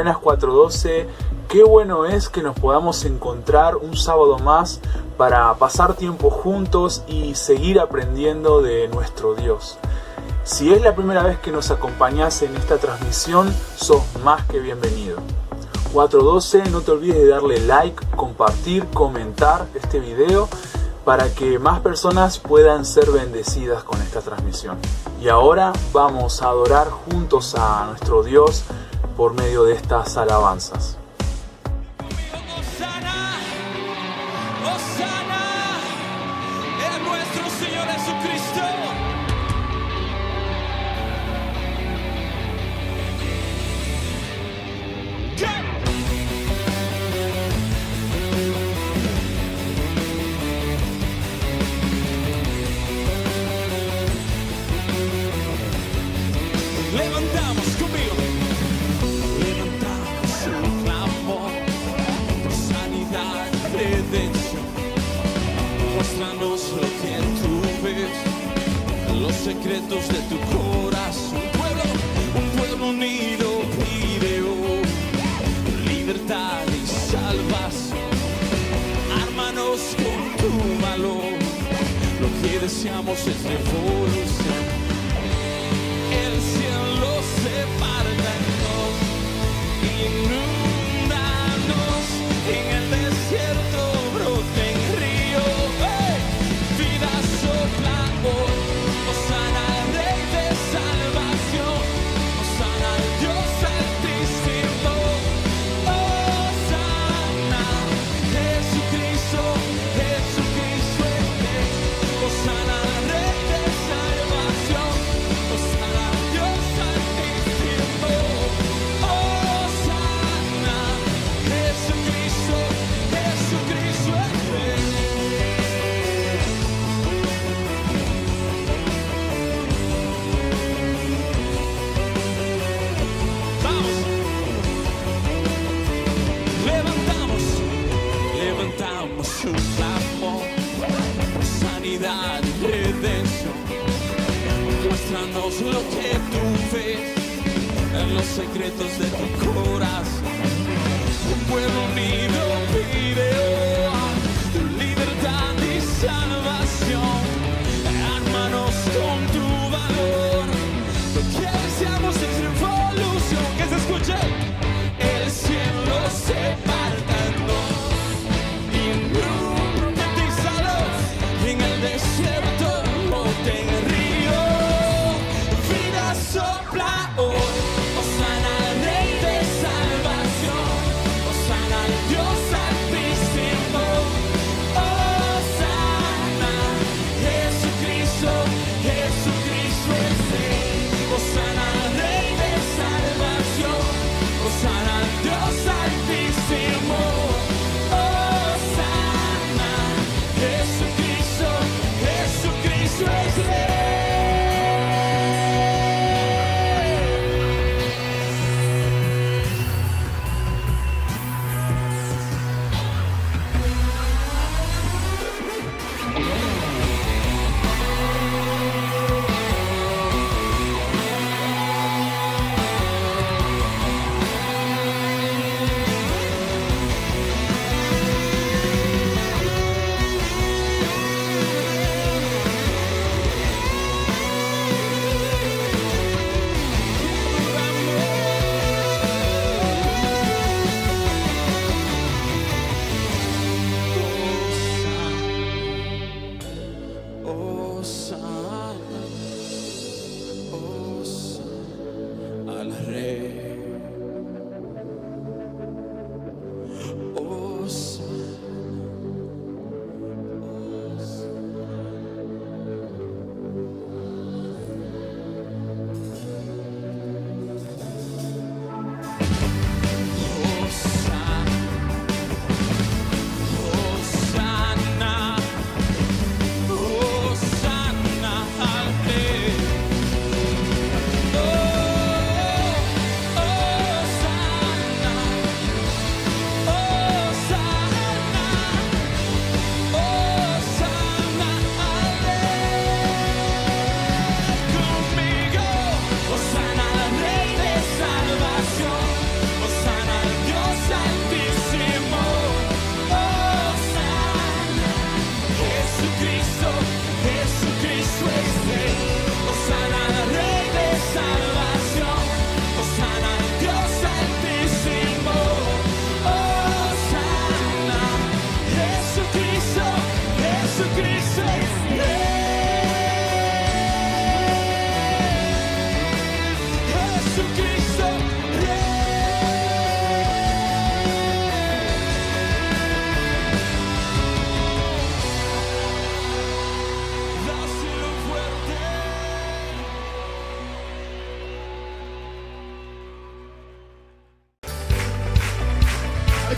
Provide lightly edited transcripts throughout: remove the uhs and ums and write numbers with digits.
Buenas 412, qué bueno es que nos podamos encontrar un sábado más para pasar tiempo juntos y seguir aprendiendo de nuestro Dios. Si es la primera vez que nos acompañás en esta transmisión, sos más que bienvenido. 412, no te olvides de darle like, compartir, comentar este video para que más personas puedan ser bendecidas con esta transmisión. Y ahora vamos a adorar juntos a nuestro Dios por medio de estas alabanzas. Hosana, Hosana, en nuestro Señor Jesucristo. Levantamos conmigo. Levantamos un clamor por sanidad, redención. Muéstranos lo que tú ves, los secretos de tu corazón. Un pueblo unido pide hoy libertad y salvación. Ármanos con tu valor, lo que deseamos es revolución. El cielo se parta en dos, inúndanos, en el desierto broten ríos, vida sopla hoy, Hosana al Rey de salvación, Hosana al Dios altísimo, Hosana, Jesucristo, Jesucristo es Rey, Hosana al Rey de salvación, Hosana al Dios altísimo, Hosana, Jesucristo, Jesucristo es Rey. Vamos, levantamos un clamor por sanidad y redención. Muéstranos lo que tú ves en los secretos de tu corazón. Un pueblo unido pide hoy libertad y salvación. Ármanos con tu valor, lo que deseamos es revolución. Que se escuche. El cielo se parta en dos, inúndanos, en el desierto broten ríos, vida sopla hoy, Hosana al Rey de salvación, Hosana al Dios altísimo, Hosana, Jesucristo, Jesucristo es Rey, Hosana al Rey de salvación,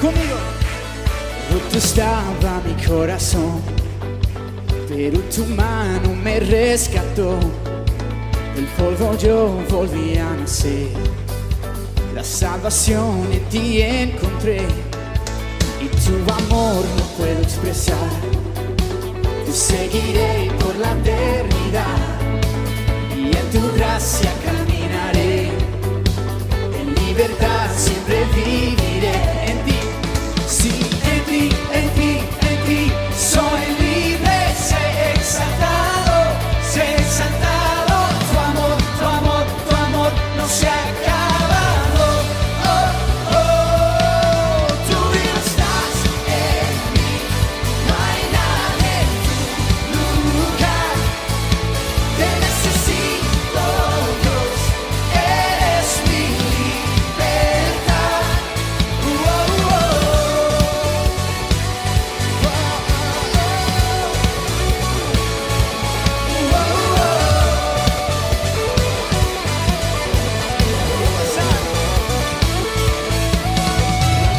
conmigo. Roto estaba mi corazón, pero tu mano me rescató. Del polvo yo volví a nacer, la salvación en ti encontré. Y tu amor no puedo expresar, te seguiré por la eternidad. Y en tu gracia caminaré, en libertad siempre viviré. En ti, sí, en ti, en ti, en ti soy libre, sé exaltado, sé exaltado. Tu amor, tu amor, tu amor no se ha acabado. Oh, oh, tú vivo estás en mí, no hay nada en tu lugar. Te necesito, Dios, eres mi libertad. Oh, oh,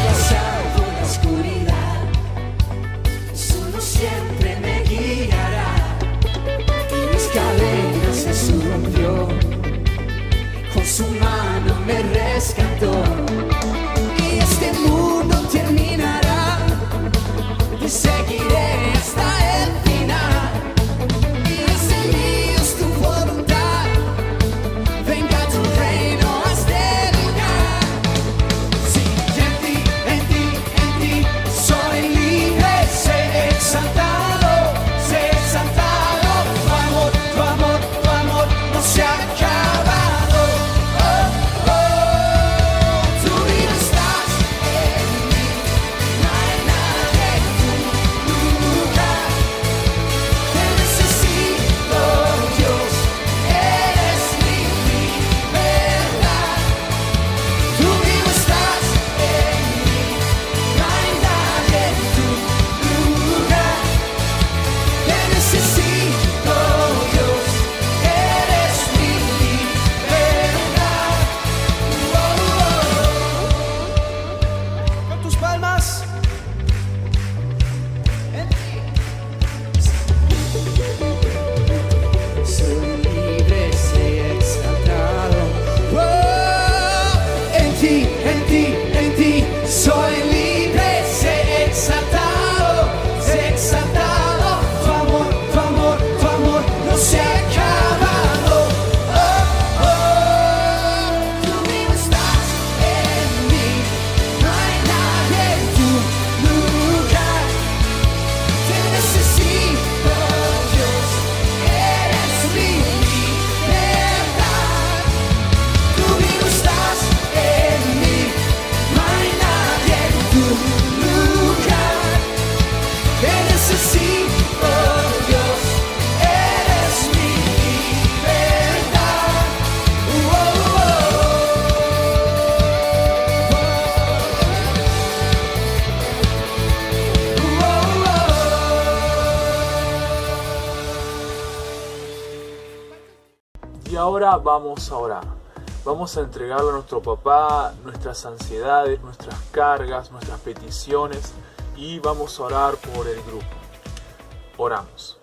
pasado la oscuridad, solo siempre me guiará. Y mis cadenas Jesús rompió, con su mano me rescató. Y este mundo terminará, te seguiré hasta el final. Y es en mí es tu voluntad, venga tu reino a este lugar. Sí, en ti soy libre, sé exaltado, sé exaltado. Tu amor, tu amor, tu amor no se ha acabado. Oh, oh, tú vivo estás en mí, no hay nada en tu lugar. Te necesito, Dios, eres mi libertad. Tú vivo estás en mí, no hay nada en tu lugar. Te necesito, Dios, eres mi libertad. Oh, oh. Con tus palmas. En ti. Soy libre, sé exaltado. Oh, en ti, soy libre, sé exaltado, sé exaltado. Tu amor, tu amor, tu amor no se ha acabado. Oh, oh, tú mismo estás en mí, no hay nadie en tu lugar. Te necesito, Dios, eres mi libertad. Tú mismo estás en mí, no hay nadie en tu lugar. Te necesito, Dios, eres mi libertad. Oh, oh, Y ahora vamos a orar. Vamos a entregarle a nuestro papá nuestras ansiedades, nuestras cargas, nuestras peticiones y vamos a orar por el grupo. Oramos.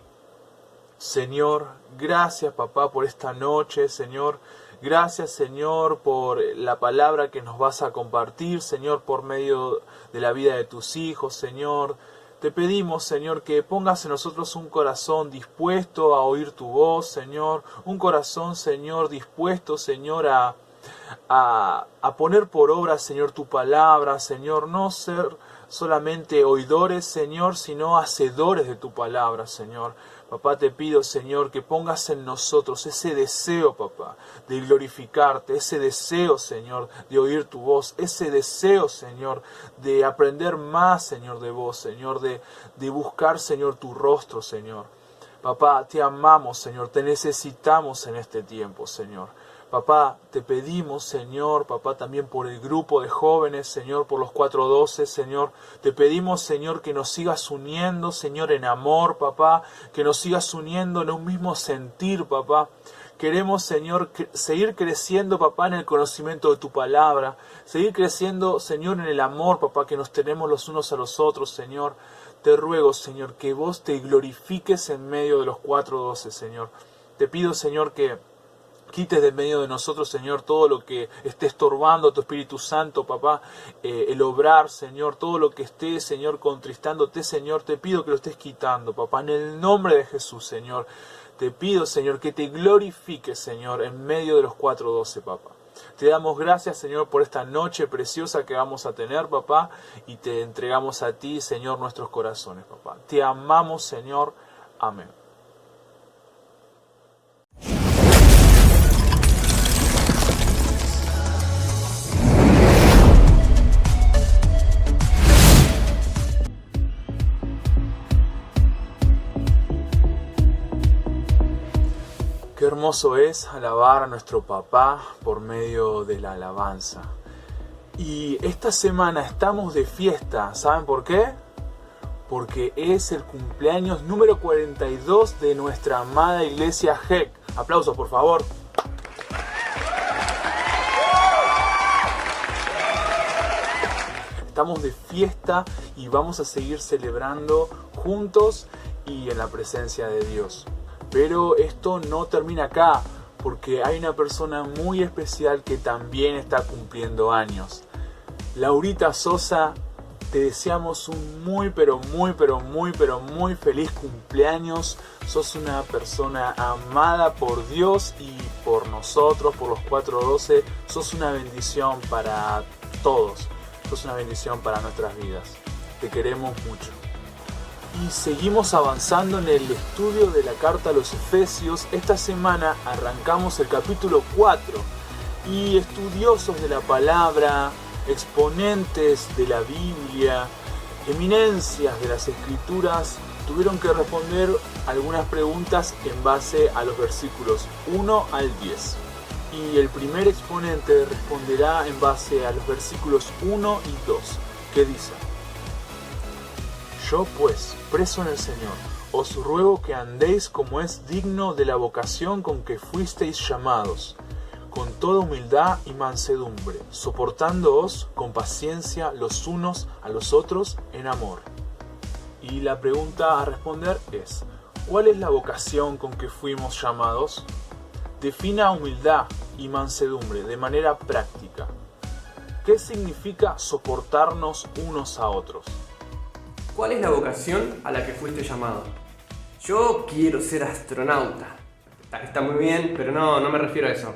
Señor, gracias papá por esta noche, Señor. Gracias, Señor, por la palabra que nos vas a compartir, Señor, por medio de la vida de tus hijos, Señor. Te pedimos, Señor, que pongas en nosotros un corazón dispuesto a oír tu voz, Señor. Un corazón, Señor, dispuesto, Señor, a poner por obra, Señor, tu palabra, Señor. No ser solamente oidores, Señor, sino hacedores de tu palabra, Señor. Papá, te pido, Señor, que pongas en nosotros ese deseo, papá, de glorificarte, ese deseo, Señor, de oír tu voz, ese deseo, Señor, de aprender más, Señor, de vos, Señor, de buscar, Señor, tu rostro, Señor. Papá, te amamos, Señor, te necesitamos en este tiempo, Señor. Papá, te pedimos, Señor, papá, también por el grupo de jóvenes, Señor, por los 412, Señor. Te pedimos, Señor, que nos sigas uniendo, Señor, en amor, papá. Que nos sigas uniendo en un mismo sentir, papá. Queremos, Señor, seguir creciendo, papá, en el conocimiento de tu palabra. Seguir creciendo, Señor, en el amor, papá, que nos tenemos los unos a los otros, Señor. Te ruego, Señor, que vos te glorifiques en medio de los 4:12, Señor. Te pido, Señor, que quites de medio de nosotros, Señor, todo lo que esté estorbando a tu Espíritu Santo, papá, el obrar, Señor, todo lo que esté, Señor, contristándote, Señor, te pido que lo estés quitando, papá, en el nombre de Jesús, Señor. Te pido, Señor, que te glorifiques, Señor, en medio de los 4:12, papá. Te damos gracias, Señor, por esta noche preciosa que vamos a tener, papá, y te entregamos a ti, Señor, nuestros corazones, papá. Te amamos, Señor. Amén. Qué hermoso es alabar a nuestro papá por medio de la alabanza. Y esta semana estamos de fiesta, ¿saben por qué? Porque es el cumpleaños número 42 de nuestra amada iglesia HEC. Aplausos, por favor. Estamos de fiesta y vamos a seguir celebrando juntos y en la presencia de Dios. Pero esto no termina acá, porque hay una persona muy especial que también está cumpliendo años. Laurita Sosa, te deseamos un muy feliz cumpleaños. Sos una persona amada por Dios y por nosotros, por los 412. Sos una bendición para todos. Sos una bendición para nuestras vidas. Te queremos mucho. Y seguimos avanzando en el estudio de la carta a los Efesios. Esta semana arrancamos el capítulo 4 y estudiosos de la palabra, exponentes de la Biblia, eminencias de las Escrituras tuvieron que responder algunas preguntas en base a los versículos 1 al 10. Y el primer exponente responderá en base a los versículos 1 y 2, que dicen: Yo pues, preso en el Señor, os ruego que andéis como es digno de la vocación con que fuisteis llamados, con toda humildad y mansedumbre, soportándoos con paciencia los unos a los otros en amor. Y la pregunta a responder es: ¿cuál es la vocación con que fuimos llamados? Defina humildad y mansedumbre de manera práctica. ¿Qué significa soportarnos unos a otros? ¿Cuál es la vocación a la que fuiste llamado? Yo quiero ser astronauta. Está muy bien, pero no me refiero a eso.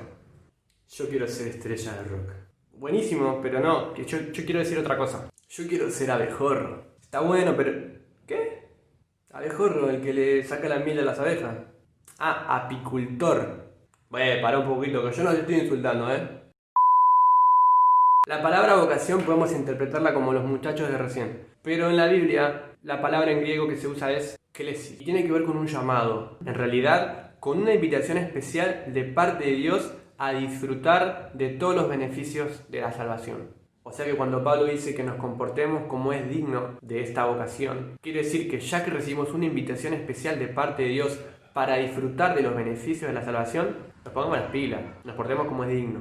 Yo quiero ser estrella de rock. Buenísimo, pero no, que yo quiero decir otra cosa. Yo quiero ser abejorro. Está bueno, pero... ¿Qué? Abejorro, el que le saca la miel a las abejas. Ah, apicultor. Bueno, pará un poquito, que yo no te estoy insultando, La palabra vocación podemos interpretarla como los muchachos de recién. Pero en la Biblia, la palabra en griego que se usa es klesis. Y tiene que ver con un llamado. En realidad, con una invitación especial de parte de Dios a disfrutar de todos los beneficios de la salvación. O sea que cuando Pablo dice que nos comportemos como es digno de esta vocación, quiere decir que ya que recibimos una invitación especial de parte de Dios para disfrutar de los beneficios de la salvación, nos pongamos las pilas, nos portemos como es digno.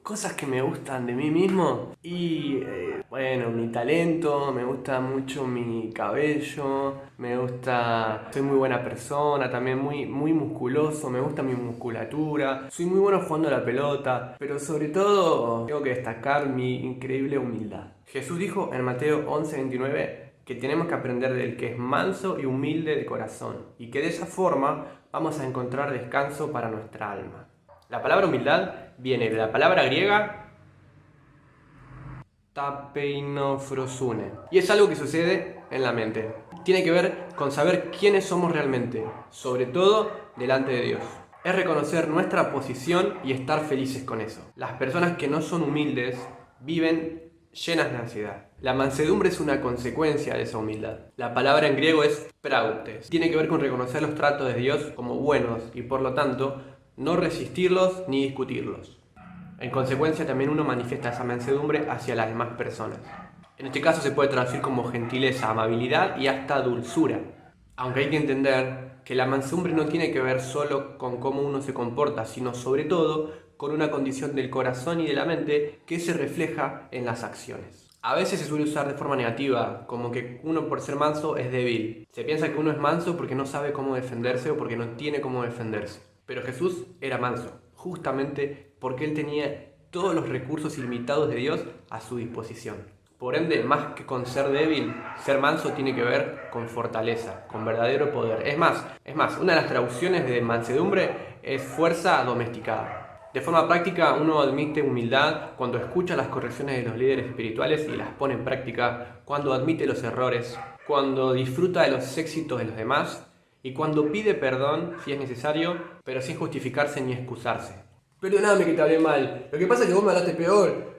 Cosas que me gustan de mí mismo y bueno, mi talento, me gusta mucho mi cabello, me gusta, soy muy buena persona, también muy musculoso, me gusta mi musculatura, soy muy bueno jugando a la pelota, pero sobre todo tengo que destacar mi increíble humildad. Jesús dijo en Mateo 11:29 que tenemos que aprender del que es manso y humilde de corazón y que de esa forma vamos a encontrar descanso para nuestra alma. La palabra humildad viene de la palabra griega tapeinofrosune y es algo que sucede en la mente. Tiene que ver con saber quiénes somos realmente, sobre todo delante de Dios. Es reconocer nuestra posición y estar felices con eso. Las personas que no son humildes viven llenas de ansiedad. La mansedumbre es una consecuencia de esa humildad. La palabra en griego es prautes. Tiene que ver con reconocer los tratos de Dios como buenos y por lo tanto no resistirlos ni discutirlos. En consecuencia también uno manifiesta esa mansedumbre hacia las demás personas. En este caso se puede traducir como gentileza, amabilidad y hasta dulzura. Aunque hay que entender que la mansedumbre no tiene que ver solo con cómo uno se comporta, sino sobre todo con una condición del corazón y de la mente que se refleja en las acciones. A veces se suele usar de forma negativa, como que uno por ser manso es débil. Se piensa que uno es manso porque no sabe cómo defenderse o porque no tiene cómo defenderse. Pero Jesús era manso, justamente porque él tenía todos los recursos ilimitados de Dios a su disposición. Por ende, más que con ser débil, ser manso tiene que ver con fortaleza, con verdadero poder. Es más, una de las traducciones de mansedumbre es fuerza domesticada. De forma práctica, uno admite humildad cuando escucha las correcciones de los líderes espirituales y las pone en práctica, cuando admite los errores, cuando disfruta de los éxitos de los demás y cuando pide perdón si es necesario, pero sin justificarse ni excusarse. Perdóname que te hablé mal, lo que pasa es que vos me hablaste peor.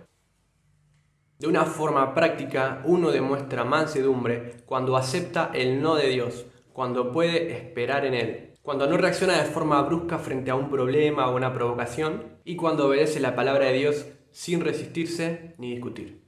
De una forma práctica, uno demuestra mansedumbre cuando acepta el no de Dios, cuando puede esperar en Él, cuando no reacciona de forma brusca frente a un problema o una provocación y cuando obedece la palabra de Dios sin resistirse ni discutir.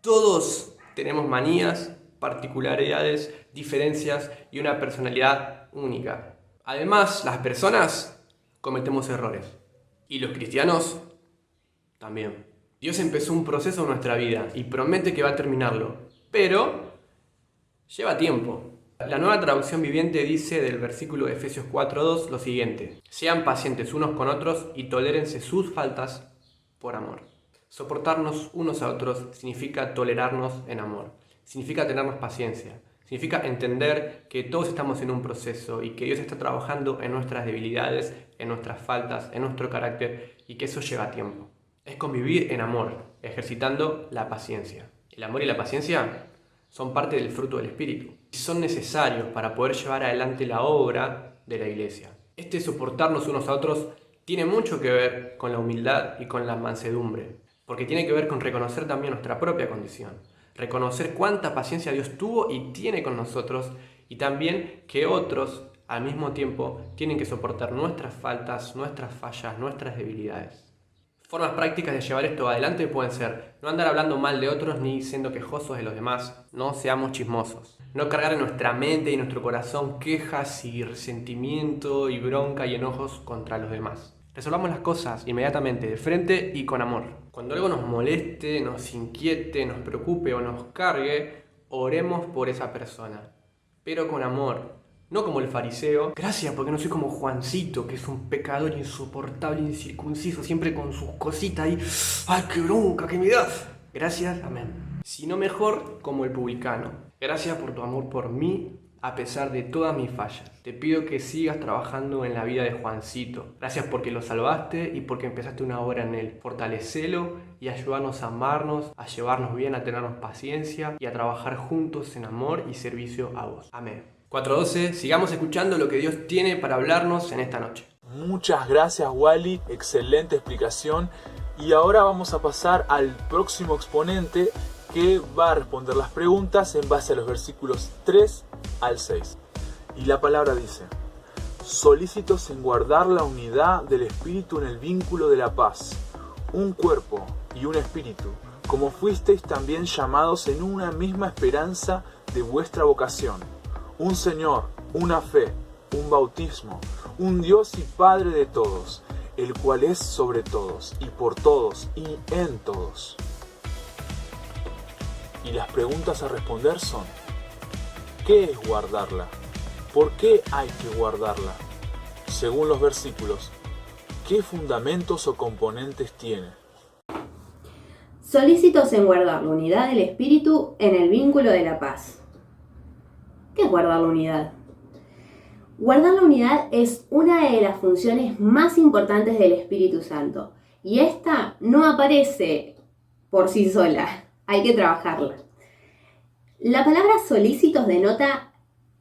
Todos tenemos manías, particularidades, diferencias y una personalidad única. Además, las personas cometemos errores. Y los cristianos también. Dios empezó un proceso en nuestra vida y promete que va a terminarlo. Pero lleva tiempo. La Nueva Traducción Viviente dice del versículo de Efesios 4:2 lo siguiente: sean pacientes unos con otros y tolérense sus faltas por amor. Soportarnos unos a otros significa tolerarnos en amor, significa tenernos paciencia, significa entender que todos estamos en un proceso y que Dios está trabajando en nuestras debilidades, en nuestras faltas, en nuestro carácter y que eso lleva tiempo. Es convivir en amor, ejercitando la paciencia. El amor y la paciencia son parte del fruto del Espíritu y son necesarios para poder llevar adelante la obra de la iglesia. Este soportarnos unos a otros tiene mucho que ver con la humildad y con la mansedumbre, porque tiene que ver con reconocer también nuestra propia condición, reconocer cuánta paciencia Dios tuvo y tiene con nosotros, y también que otros al mismo tiempo tienen que soportar nuestras faltas, nuestras fallas, nuestras debilidades. Formas prácticas de llevar esto adelante pueden ser no andar hablando mal de otros ni siendo quejosos de los demás, no seamos chismosos, no cargar en nuestra mente y nuestro corazón quejas y resentimiento y bronca y enojos contra los demás. Resolvamos las cosas inmediatamente, de frente y con amor. Cuando algo nos moleste, nos inquiete, nos preocupe o nos cargue, oremos por esa persona, pero con amor. No como el fariseo. Gracias, porque no soy como Juancito, que es un pecador insoportable, incircunciso, siempre con sus cositas ahí. ¡Ay, qué bronca que me das! Gracias, amén. Sino mejor como el publicano. Gracias por tu amor por mí, a pesar de todas mis fallas. Te pido que sigas trabajando en la vida de Juancito. Gracias porque lo salvaste y porque empezaste una obra en él. Fortalecelo y ayúdanos a amarnos, a llevarnos bien, a tenernos paciencia y a trabajar juntos en amor y servicio a vos. Amén. 4:12, sigamos escuchando lo que Dios tiene para hablarnos en esta noche. Muchas gracias, Wally, excelente explicación. Y ahora vamos a pasar al próximo exponente que va a responder las preguntas en base a los versículos 3 al 6. Y la palabra dice: solícitos en guardar la unidad del Espíritu en el vínculo de la paz, un cuerpo y un espíritu, como fuisteis también llamados en una misma esperanza de vuestra vocación. Un Señor, una fe, un bautismo, un Dios y Padre de todos, el cual es sobre todos, y por todos, y en todos. Y las preguntas a responder son: ¿qué es guardarla? ¿Por qué hay que guardarla? Según los versículos, ¿qué fundamentos o componentes tiene? Solícitos en guardar la unidad del Espíritu en el vínculo de la paz. ¿Qué es guardar la unidad? Guardar la unidad es una de las funciones más importantes del Espíritu Santo. Y esta no aparece por sí sola, hay que trabajarla. La palabra solícitos denota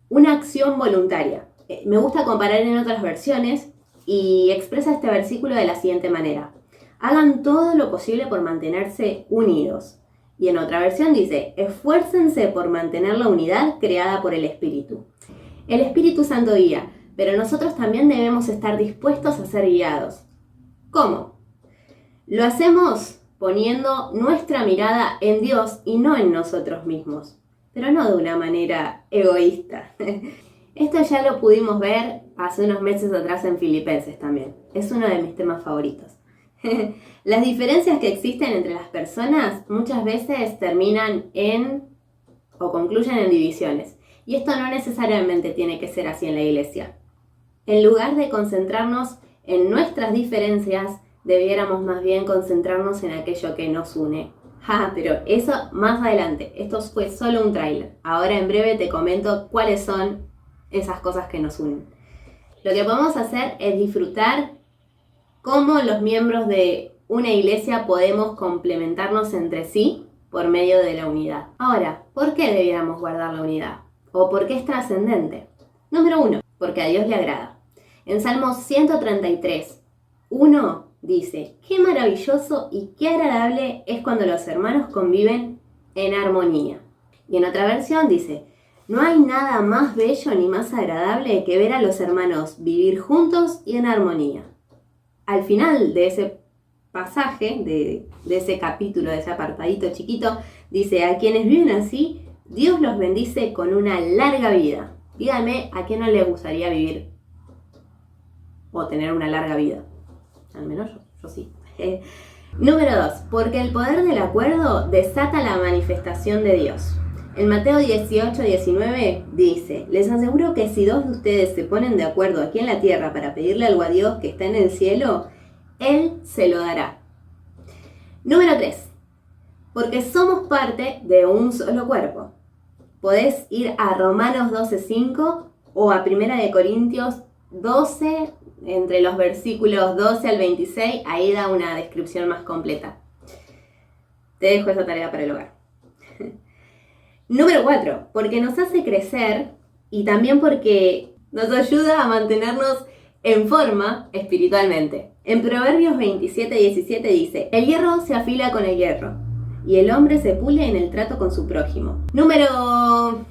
una acción voluntaria. me gusta comparar en otras versiones y expresa este versículo de la siguiente manera: hagan todo lo posible por mantenerse unidos. Y en otra versión dice: esfuércense por mantener la unidad creada por el Espíritu. El Espíritu Santo guía, pero nosotros también debemos estar dispuestos a ser guiados. ¿Cómo? Lo hacemos poniendo nuestra mirada en Dios y no en nosotros mismos, pero no de una manera egoísta. Esto ya lo pudimos ver hace unos meses atrás en Filipenses también. Es uno de mis temas favoritos. Las diferencias que existen entre las personas muchas veces terminan o concluyen en divisiones. Y esto no necesariamente tiene que ser así en la iglesia. En lugar de concentrarnos en nuestras diferencias, debiéramos más bien concentrarnos en aquello que nos une. Pero eso más adelante. Esto fue solo un tráiler. Ahora en breve te comento cuáles son esas cosas que nos unen. Lo que podemos hacer es disfrutar cómo los miembros de una iglesia podemos complementarnos entre sí por medio de la unidad. Ahora, ¿por qué debiéramos guardar la unidad? ¿O por qué es trascendente? Número 1, porque a Dios le agrada. En Salmos 133, 1 dice: qué maravilloso y qué agradable es cuando los hermanos conviven en armonía. Y en otra versión dice: no hay nada más bello ni más agradable que ver a los hermanos vivir juntos y en armonía. Al final de ese pasaje, de ese capítulo, de ese apartadito chiquito, dice: a quienes viven así, Dios los bendice con una larga vida. Díganme, ¿a quién no le gustaría vivir o tener una larga vida? Al menos yo sí. Número 2, porque el poder del acuerdo desata la manifestación de Dios. En Mateo 18, 19 dice: les aseguro que si 2 de ustedes se ponen de acuerdo aquí en la tierra para pedirle algo a Dios que está en el cielo, Él se lo dará. Número 3, porque somos parte de un solo cuerpo. Podés ir a Romanos 12:5 o a 1 Corintios 12, entre los versículos 12 al 26, ahí da una descripción más completa. Te dejo esa tarea para el hogar. Número 4, porque nos hace crecer y también porque nos ayuda a mantenernos en forma espiritualmente. En Proverbios 27:17 dice: el hierro se afila con el hierro y el hombre se pule en el trato con su prójimo. Número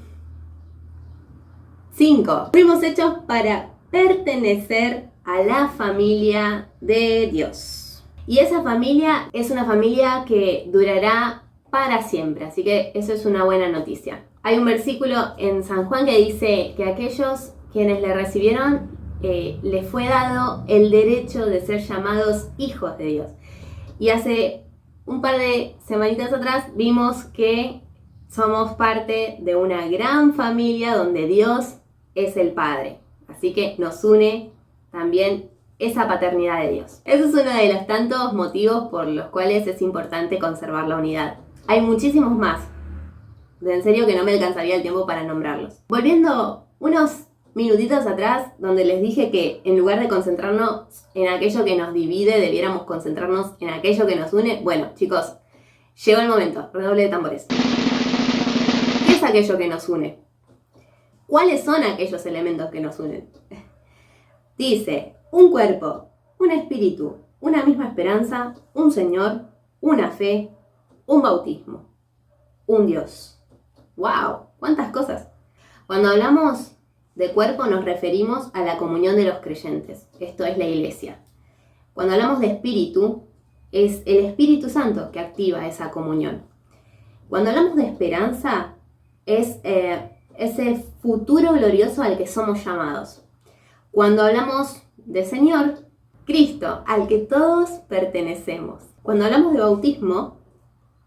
5, fuimos hechos para pertenecer a la familia de Dios. Y esa familia es una familia que durará para siempre, así que eso es una buena noticia. Hay un versículo en San Juan que dice que aquellos quienes le recibieron les fue dado el derecho de ser llamados hijos de Dios. Y hace un par de semanitas atrás vimos que somos parte de una gran familia donde Dios es el Padre. Así que nos une también esa paternidad de Dios. Ese es uno de los tantos motivos por los cuales es importante conservar la unidad. Hay muchísimos más. En serio que no me alcanzaría el tiempo para nombrarlos. Volviendo unos minutitos atrás, donde les dije que en lugar de concentrarnos en aquello que nos divide, debiéramos concentrarnos en aquello que nos une. Bueno, chicos, llegó el momento. Redoble de tambores. ¿Qué es aquello que nos une? ¿Cuáles son aquellos elementos que nos unen? Dice: un cuerpo, un espíritu, una misma esperanza, un Señor, una fe, un bautismo, un Dios. ¡Wow! ¿Cuántas cosas? Cuando hablamos de cuerpo nos referimos a la comunión de los creyentes. Esto es la iglesia. Cuando hablamos de espíritu, es el Espíritu Santo que activa esa comunión. Cuando hablamos de esperanza, es ese futuro glorioso al que somos llamados. Cuando hablamos de Señor, Cristo, al que todos pertenecemos. Cuando hablamos de bautismo,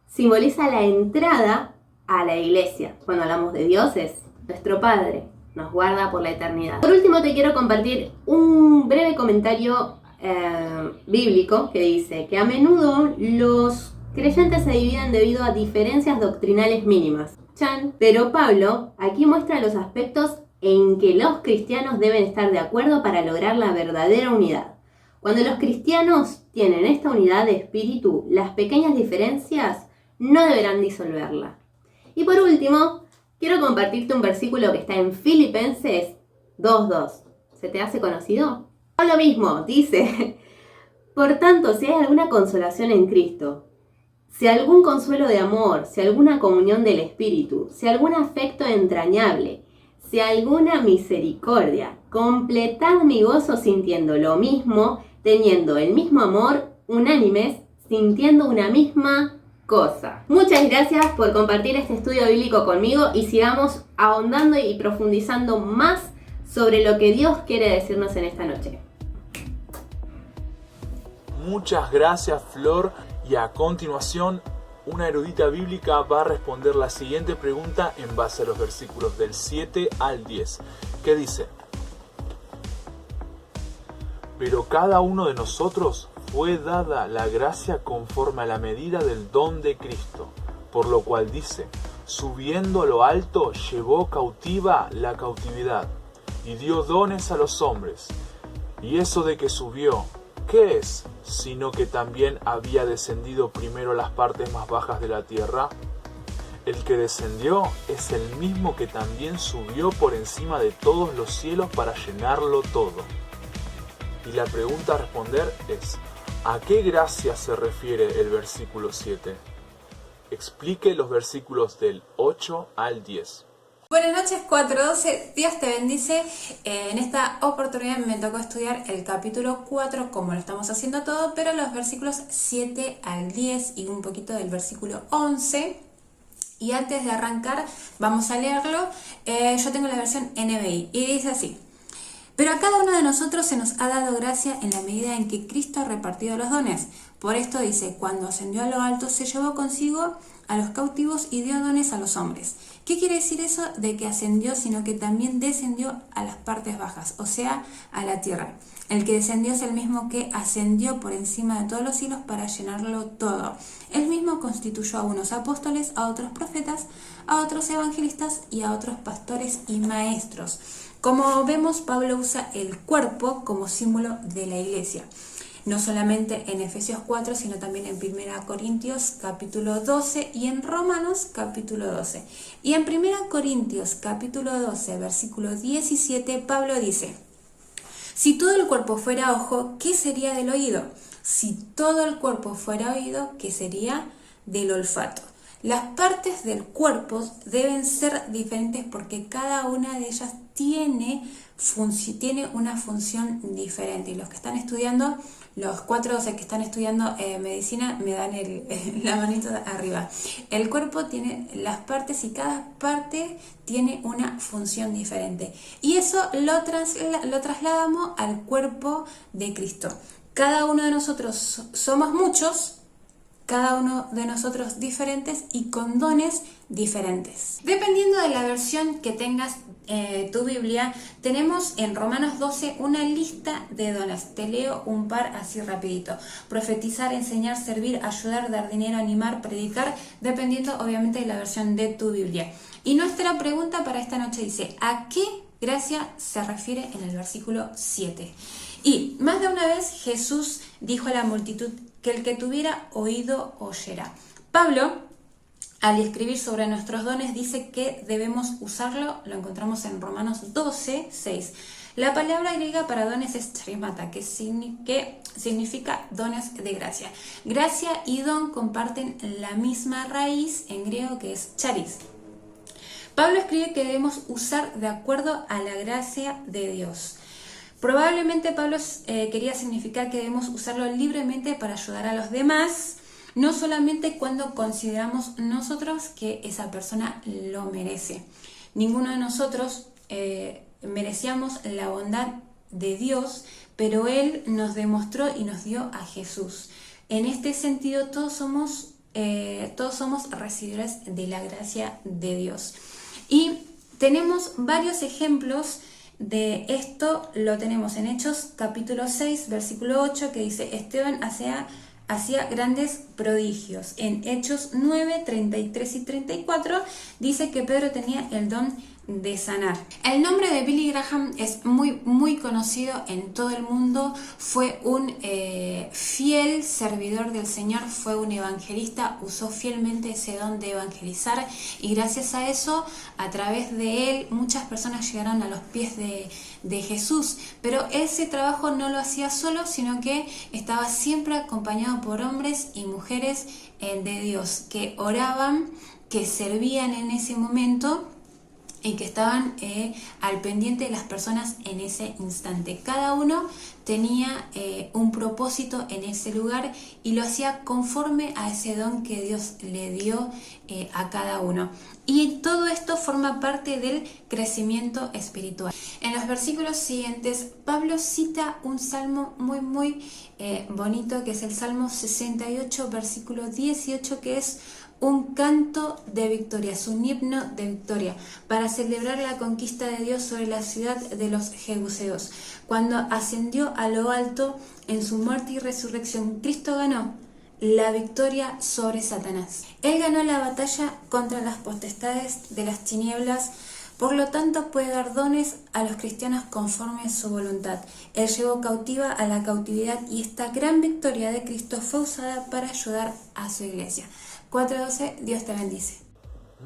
simboliza la entrada a la iglesia. Cuando hablamos de Dios, es nuestro Padre, nos guarda por la eternidad. Por último, te quiero compartir un breve comentario bíblico que dice que a menudo los creyentes se dividen debido a diferencias doctrinales mínimas. Pero Pablo aquí muestra los aspectos en que los cristianos deben estar de acuerdo para lograr la verdadera unidad. Cuando los cristianos tienen esta unidad de espíritu, las pequeñas diferencias no deberán disolverla. Y por último, quiero compartirte un versículo que está en Filipenses 2:2. ¿Se te hace conocido? O lo mismo, dice: por tanto, si hay alguna consolación en Cristo, si algún consuelo de amor, si alguna comunión del Espíritu, si algún afecto entrañable, si alguna misericordia, completad mi gozo sintiendo lo mismo, teniendo el mismo amor, unánimes, sintiendo una misma cosa. Muchas gracias por compartir este estudio bíblico conmigo y sigamos ahondando y profundizando más sobre lo que Dios quiere decirnos en esta noche. Muchas gracias, Flor. Y a continuación, una erudita bíblica va a responder la siguiente pregunta en base a los versículos del 7 al 10, que dice: pero cada uno de nosotros fue dada la gracia conforme a la medida del don de Cristo, por lo cual dice: subiendo a lo alto, llevó cautiva la cautividad, y dio dones a los hombres. Y eso de que subió, ¿qué es? Sino que también había descendido primero a las partes más bajas de la tierra. El que descendió es el mismo que también subió por encima de todos los cielos para llenarlo todo. Y la pregunta a responder es: ¿a qué gracia se refiere el versículo 7? Explique los versículos del 8 al 10. Buenas noches, 412, Dios te bendice. En esta oportunidad me tocó estudiar el capítulo 4, como lo estamos haciendo todo, pero los versículos 7 al 10 y un poquito del versículo 11. Y antes de arrancar, vamos a leerlo. Yo tengo la versión NBI y dice así: pero a cada uno de nosotros se nos ha dado gracia en la medida en que Cristo ha repartido los dones. Por esto dice: cuando ascendió a lo alto, se llevó consigo a los cautivos y dio dones a los hombres. ¿Qué quiere decir eso de que ascendió, sino que también descendió a las partes bajas, o sea, a la tierra? El que descendió es el mismo que ascendió por encima de todos los cielos para llenarlo todo. Él mismo constituyó a unos apóstoles, a otros profetas, a otros evangelistas y a otros pastores y maestros. Como vemos, Pablo usa el cuerpo como símbolo de la iglesia. No solamente en Efesios 4, sino también en 1 Corintios capítulo 12 y en Romanos capítulo 12. Y en 1 Corintios capítulo 12, versículo 17, Pablo dice: si todo el cuerpo fuera ojo, ¿qué sería del oído? Si todo el cuerpo fuera oído, ¿qué sería del olfato? Las partes del cuerpo deben ser diferentes porque cada una de ellas tiene una función diferente. Y los que están estudiando, los 412 que están estudiando medicina, me dan la manito arriba. El cuerpo tiene las partes y cada parte tiene una función diferente. Y eso lo trasladamos al cuerpo de Cristo. Cada uno de nosotros somos muchos, cada uno de nosotros diferentes y con dones diferentes. Dependiendo de la versión que tengas tu Biblia, tenemos en Romanos 12 una lista de dones. Te leo un par así rapidito: profetizar, enseñar, servir, ayudar, dar dinero, animar, predicar, dependiendo obviamente de la versión de tu Biblia. Y nuestra pregunta para esta noche dice: ¿a qué gracia se refiere en el versículo 7? Y más de una vez Jesús dijo a la multitud que el que tuviera oído oyera. Pablo, al escribir sobre nuestros dones, dice que debemos usarlo. Lo encontramos en Romanos 12, 6. La palabra griega para dones es charismata, que significa dones de gracia. Gracia y don comparten la misma raíz en griego, que es charis. Pablo escribe que debemos usar de acuerdo a la gracia de Dios. Probablemente Pablo quería significar que debemos usarlo libremente para ayudar a los demás, no solamente cuando consideramos nosotros que esa persona lo merece. Ninguno de nosotros merecíamos la bondad de Dios, pero Él nos demostró y nos dio a Jesús. En este sentido, todos somos recibidores de la gracia de Dios. Y tenemos varios ejemplos de esto. Lo tenemos en Hechos capítulo 6, versículo 8, que dice: Esteban hacía grandes prodigios. En Hechos 9, 33 y 34 dice que Pedro tenía el don de sanar. El nombre de Billy Graham es muy conocido en todo el mundo. Fue un fiel servidor del Señor, fue un evangelista, usó fielmente ese don de evangelizar y gracias a eso, a través de él, muchas personas llegaron a los pies de Jesús. Pero ese trabajo no lo hacía solo, sino que estaba siempre acompañado por hombres y mujeres de Dios que oraban, que servían en ese momento y que estaban al pendiente de las personas en ese instante. Cada uno tenía un propósito en ese lugar y lo hacía conforme a ese don que Dios le dio a cada uno. Y todo esto forma parte del crecimiento espiritual. En los versículos siguientes, Pablo cita un salmo muy bonito, que es el Salmo 68, versículo 18, que es un canto de victoria, es un himno de victoria para celebrar la conquista de Dios sobre la ciudad de los jebuseos. Cuando ascendió a lo alto en su muerte y resurrección, Cristo ganó la victoria sobre Satanás. Él ganó la batalla contra las potestades de las tinieblas, por lo tanto puede dar dones a los cristianos conforme a su voluntad. Él llevó cautiva a la cautividad y esta gran victoria de Cristo fue usada para ayudar a su iglesia. 4:12, Dios te bendice.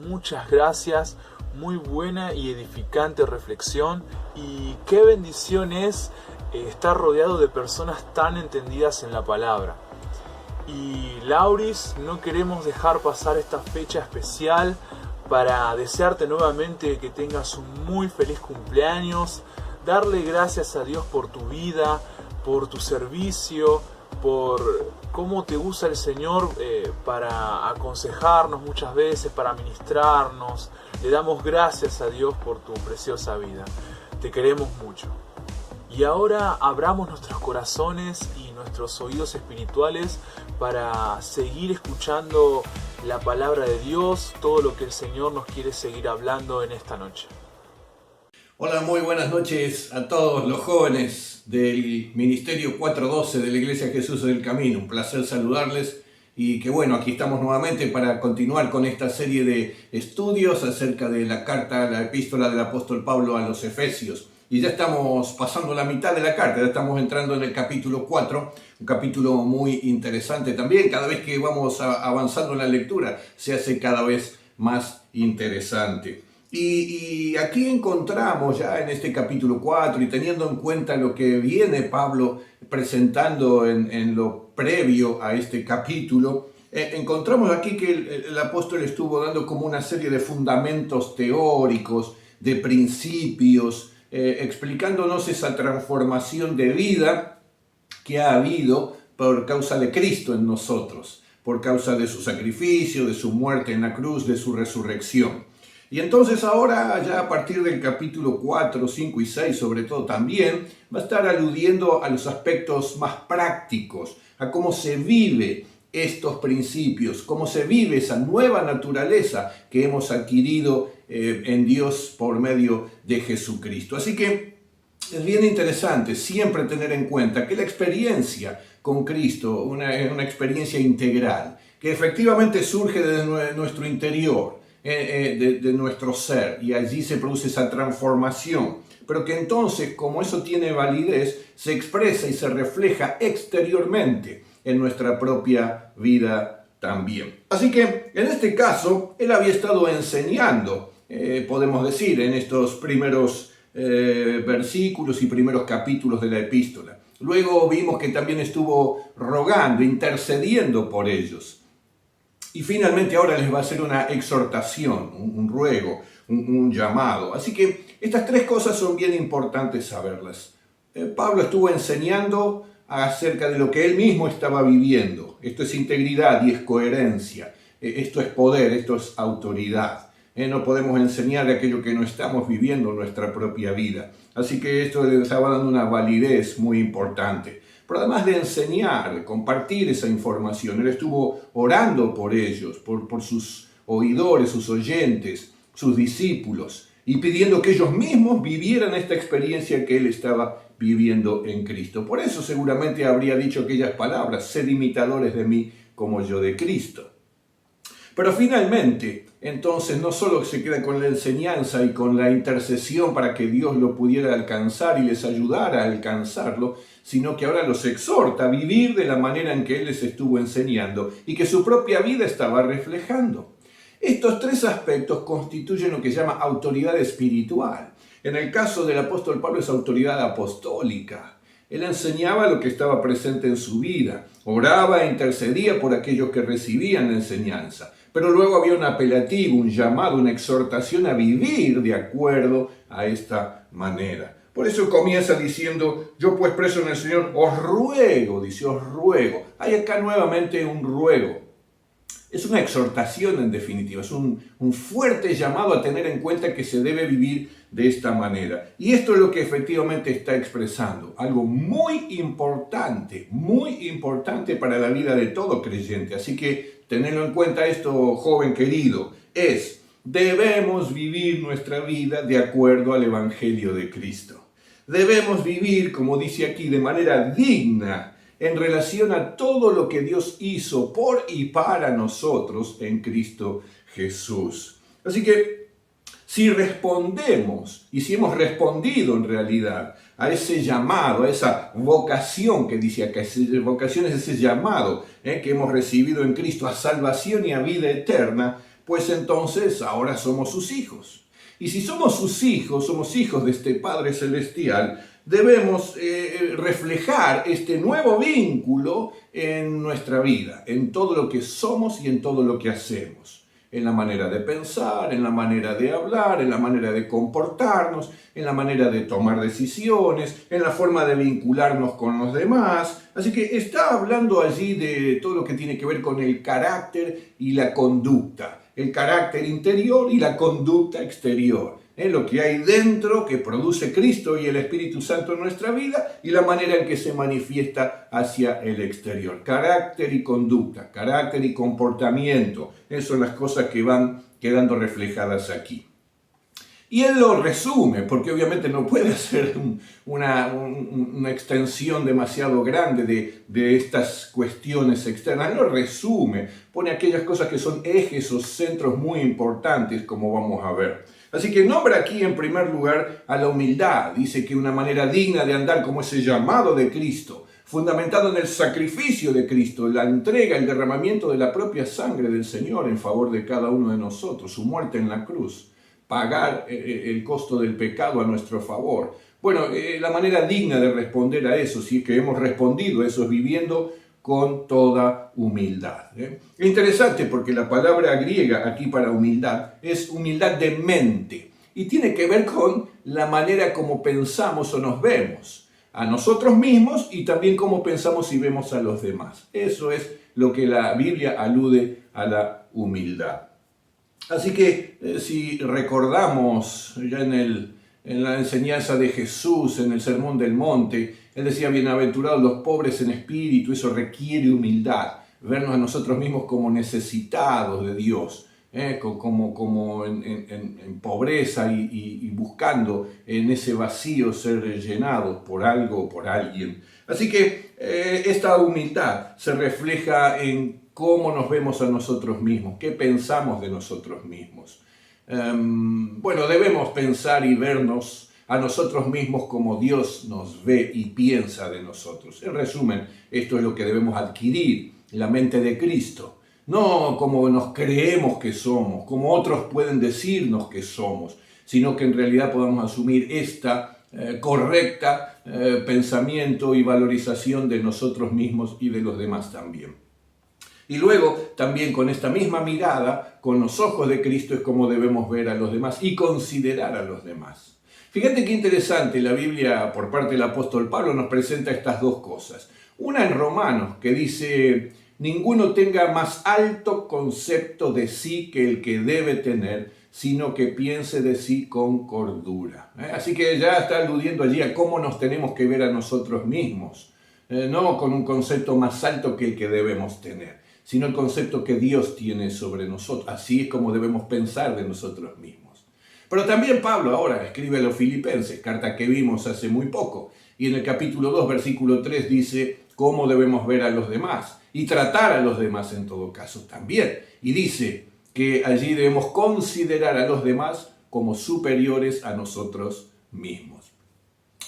Muchas gracias, muy buena y edificante reflexión, y qué bendición es estar rodeado de personas tan entendidas en la palabra. Y Lauris, no queremos dejar pasar esta fecha especial para desearte nuevamente que tengas un muy feliz cumpleaños, darle gracias a Dios por tu vida, por tu servicio, por cómo te usa el Señor para aconsejarnos muchas veces, para ministrarnos. Le damos gracias a Dios por tu preciosa vida. Te queremos mucho. Y ahora abramos nuestros corazones y nuestros oídos espirituales para seguir escuchando la palabra de Dios, todo lo que el Señor nos quiere seguir hablando en esta noche. Hola, muy buenas noches a todos los jóvenes del Ministerio 412 de la Iglesia Jesús del Camino. Un placer saludarles y que bueno, aquí estamos nuevamente para continuar con esta serie de estudios acerca de la carta, la epístola del apóstol Pablo a los Efesios. Y ya estamos pasando la mitad de la carta, ya estamos entrando en el capítulo 4, un capítulo muy interesante también. Cada vez que vamos avanzando en la lectura se hace cada vez más interesante. Y aquí encontramos ya en este capítulo 4, y teniendo en cuenta lo que viene Pablo presentando en lo previo a este capítulo, encontramos aquí que el apóstol estuvo dando como una serie de fundamentos teóricos, de principios, explicándonos esa transformación de vida que ha habido por causa de Cristo en nosotros, por causa de su sacrificio, de su muerte en la cruz, de su resurrección. Y entonces ahora, ya a partir del capítulo 4, 5 y 6 sobre todo también, va a estar aludiendo a los aspectos más prácticos, a cómo se vive estos principios, cómo se vive esa nueva naturaleza que hemos adquirido en Dios por medio de Jesucristo. Así que es bien interesante siempre tener en cuenta que la experiencia con Cristo es una experiencia integral, que efectivamente surge de nuestro interior, de nuestro ser, y allí se produce esa transformación, pero que entonces, como eso tiene validez, se expresa y se refleja exteriormente en nuestra propia vida también. Así que en este caso él había estado enseñando, podemos decir, en estos primeros versículos y primeros capítulos de la epístola. Luego vimos que también estuvo rogando, intercediendo por ellos. Y finalmente ahora les va a hacer una exhortación, un ruego, un llamado. Así que estas tres cosas son bien importantes saberlas. Pablo estuvo enseñando acerca de lo que él mismo estaba viviendo. Esto es integridad y es coherencia. Esto es poder, esto es autoridad. No podemos enseñar aquello que no estamos viviendo en nuestra propia vida. Así que esto le estaba dando una validez muy importante. Pero además de enseñar, de compartir esa información, él estuvo orando por ellos, por sus oidores, sus oyentes, sus discípulos, y pidiendo que ellos mismos vivieran esta experiencia que él estaba viviendo en Cristo. Por eso seguramente habría dicho aquellas palabras: sed imitadores de mí como yo de Cristo. Pero finalmente, entonces no solo se queda con la enseñanza y con la intercesión para que Dios lo pudiera alcanzar y les ayudara a alcanzarlo, sino que ahora los exhorta a vivir de la manera en que Él les estuvo enseñando y que su propia vida estaba reflejando. Estos tres aspectos constituyen lo que se llama autoridad espiritual. En el caso del apóstol Pablo es autoridad apostólica. Él enseñaba lo que estaba presente en su vida, oraba e intercedía por aquellos que recibían la enseñanza. Pero luego había un apelativo, un llamado, una exhortación a vivir de acuerdo a esta manera. Por eso comienza diciendo, yo pues preso en el Señor, os ruego, dice, os ruego. Hay acá nuevamente un ruego. Es una exhortación en definitiva, es un fuerte llamado a tener en cuenta que se debe vivir de esta manera. Y esto es lo que efectivamente está expresando, algo muy importante para la vida de todo creyente. Así que tenedlo en cuenta esto, joven querido, debemos vivir nuestra vida de acuerdo al Evangelio de Cristo. Debemos vivir, como dice aquí, de manera digna en relación a todo lo que Dios hizo por y para nosotros en Cristo Jesús. Así que si respondemos, y si hemos respondido en realidad a ese llamado, a esa vocación que dice acá, vocación es ese llamado que hemos recibido en Cristo a salvación y a vida eterna, pues entonces ahora somos sus hijos. Y si somos sus hijos, somos hijos de este Padre Celestial, debemos reflejar este nuevo vínculo en nuestra vida, en todo lo que somos y en todo lo que hacemos. En la manera de pensar, en la manera de hablar, en la manera de comportarnos, en la manera de tomar decisiones, en la forma de vincularnos con los demás. Así que está hablando allí de todo lo que tiene que ver con el carácter y la conducta. El carácter interior y la conducta exterior. Lo que hay dentro que produce Cristo y el Espíritu Santo en nuestra vida y la manera en que se manifiesta hacia el exterior. Carácter y conducta, carácter y comportamiento. Esas son las cosas que van quedando reflejadas aquí. Y él lo resume, porque obviamente no puede hacer una extensión demasiado grande de estas cuestiones externas. Lo resume, pone aquellas cosas que son ejes o centros muy importantes, como vamos a ver. Así que nombra aquí en primer lugar a la humildad. Dice que una manera digna de andar como ese llamado de Cristo, fundamentado en el sacrificio de Cristo, la entrega, el derramamiento de la propia sangre del Señor en favor de cada uno de nosotros, su muerte en la cruz. Pagar el costo del pecado a nuestro favor. Bueno, la manera digna de responder a eso, si es que hemos respondido a eso, es viviendo con toda humildad. Es interesante porque la palabra griega aquí para humildad es humildad de mente y tiene que ver con la manera como pensamos o nos vemos a nosotros mismos y también cómo pensamos y vemos a los demás. Eso es lo que la Biblia alude a la humildad. Así que si recordamos ya en la enseñanza de Jesús, en el Sermón del Monte, él decía, bienaventurados los pobres en espíritu, eso requiere humildad, vernos a nosotros mismos como necesitados de Dios, como en pobreza y buscando en ese vacío ser llenados por algo o por alguien. Así que esta humildad se refleja en cómo nos vemos a nosotros mismos, qué pensamos de nosotros mismos. Bueno, debemos pensar y vernos a nosotros mismos como Dios nos ve y piensa de nosotros. En resumen, esto es lo que debemos adquirir, la mente de Cristo. No como nos creemos que somos, como otros pueden decirnos que somos, sino que en realidad podamos asumir esta correcta pensamiento y valorización de nosotros mismos y de los demás también. Y luego, también con esta misma mirada, con los ojos de Cristo, es como debemos ver a los demás y considerar a los demás. Fíjate qué interesante, la Biblia, por parte del apóstol Pablo, nos presenta estas dos cosas. Una en Romanos, que dice, ninguno tenga más alto concepto de sí que el que debe tener, sino que piense de sí con cordura. Así que ya está aludiendo allí a cómo nos tenemos que ver a nosotros mismos, no con un concepto más alto que el que debemos tener, sino el concepto que Dios tiene sobre nosotros. Así es como debemos pensar de nosotros mismos. Pero también Pablo ahora escribe a los Filipenses, carta que vimos hace muy poco, y en el capítulo 2, versículo 3 dice cómo debemos ver a los demás y tratar a los demás en todo caso también. Y dice, que allí debemos considerar a los demás como superiores a nosotros mismos.